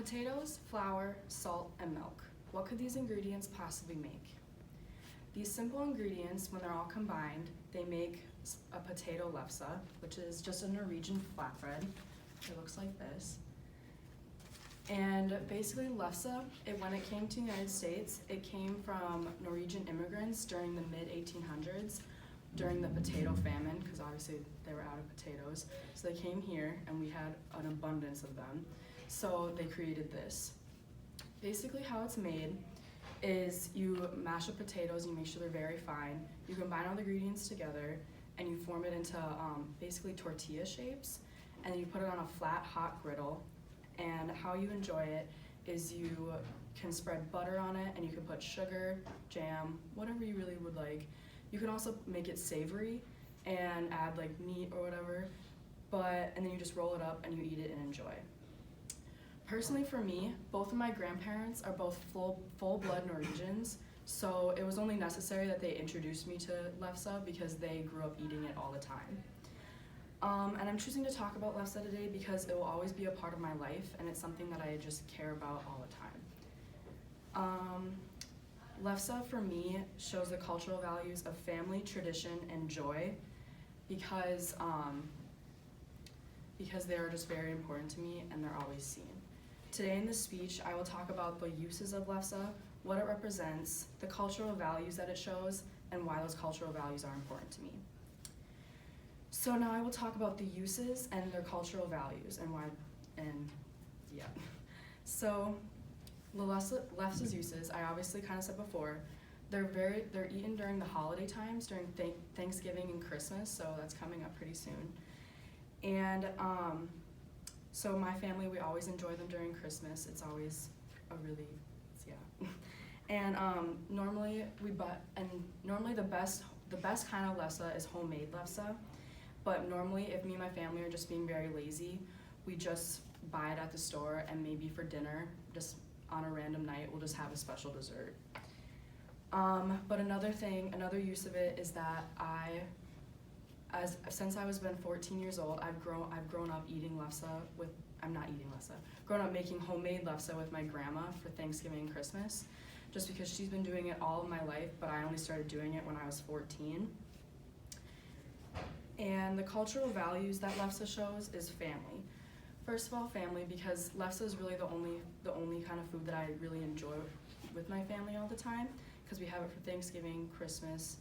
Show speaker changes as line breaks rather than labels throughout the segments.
Potatoes, flour, salt, and milk. What could these ingredients possibly make? These simple ingredients, when they're all combined, they make a potato lefse, which is just a Norwegian flatbread. It looks like this. And basically lefse, when it came to the United States, it came from Norwegian immigrants during the mid-1800s, during the potato famine, because obviously they were out of potatoes. So they came here and we had an abundance of them. So they created this. Basically how it's made is you mash up potatoes, you make sure they're very fine, you combine all the ingredients together, and you form it into basically tortilla shapes, and you put it on a flat, hot griddle. And how you enjoy it is you can spread butter on it, and you can put sugar, jam, whatever you really would like. You can also make it savory and add like meat or whatever, and then you just roll it up and you eat it and enjoy. Personally for me, both of my grandparents are both full-blood Norwegians, so it was only necessary that they introduced me to lefse because they grew up eating it all the time. And I'm choosing to talk about lefse today because it will always be a part of my life and it's something that I just care about all the time. Lefse for me shows the cultural values of family, tradition, and joy because they are just very important to me and they're always seen. Today in this speech, I will talk about the uses of lefse, what it represents, the cultural values that it shows, and why those cultural values are important to me. So now I will talk about the uses and their cultural values and why, So the lefse's uses, I obviously kind of said before, they're eaten during the holiday times, during Thanksgiving and Christmas, so that's coming up pretty soon. And so my family, we always enjoy them during Christmas. It's always And normally the best kind of lefse is homemade lefse. But normally, if me and my family are just being very lazy, we just buy it at the store, and maybe for dinner, just on a random night, we'll just have a special dessert. But another use of it is that since I was been 14 years old, I've grown up eating lefse grown up making homemade lefse with my grandma for Thanksgiving and Christmas, just because she's been doing it all of my life, but I only started doing it when I was 14. And the cultural values that lefse shows is family. First of all, family, because lefse is really the only kind of food that I really enjoy with my family all the time, because we have it for Thanksgiving, Christmas.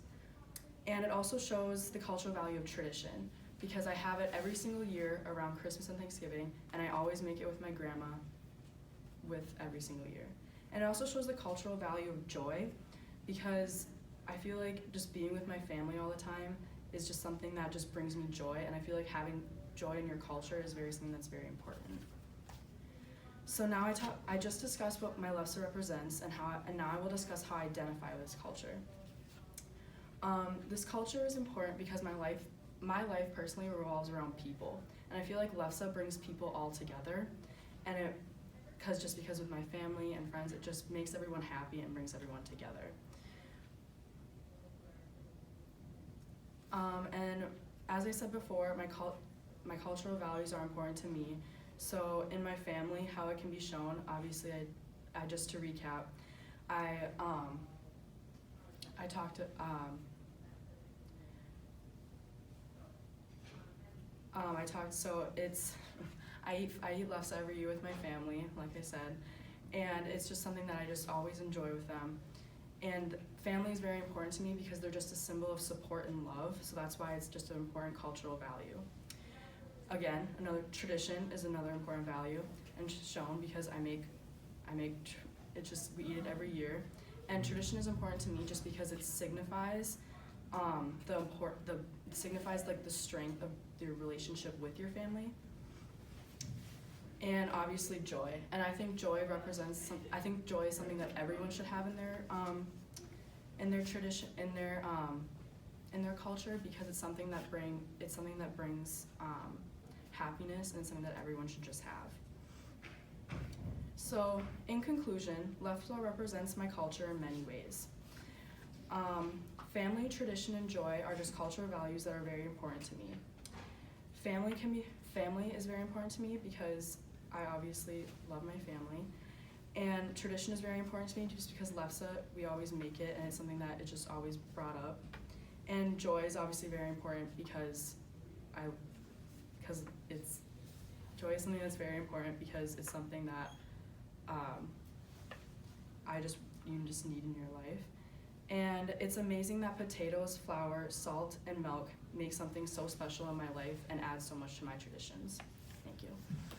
And it also shows the cultural value of tradition, because I have it every single year around Christmas and Thanksgiving, and I always make it with my grandma every single year. And it also shows the cultural value of joy, because I feel like just being with my family all the time is just something that just brings me joy, and I feel like having joy in your culture is something that's very important. So now I just discussed what my lefse represents, and now I will discuss how I identify with this culture. This culture is important because my life personally revolves around people, and I feel like lefse brings people all together, and because with my family and friends, it just makes everyone happy and brings everyone together. And as I said before, my cultural values are important to me. So in my family, how it can be shown, obviously, I just to recap, I eat lefse every year with my family, like I said, and it's just something that I just always enjoy with them. And family is very important to me because they're just a symbol of support and love, so that's why it's just an important cultural value. Again, another tradition is another important value, and shown because we eat it every year. And tradition is important to me just because it signifies like the strength of your relationship with your family. And obviously joy, and I think joy is something that everyone should have in their tradition, in their culture, because it's something that brings happiness, and it's something that everyone should just have. So in conclusion, lefse represents my culture in many ways. Family, tradition, and joy are just cultural values that are very important to me. Family is very important to me because I obviously love my family. And tradition is very important to me just because lefse, we always make it and it's something that is just always brought up. And joy is obviously very important because joy is something that's very important because it's something that you just need in your life. And it's amazing that potatoes, flour, salt, and milk make something so special in my life and add so much to my traditions.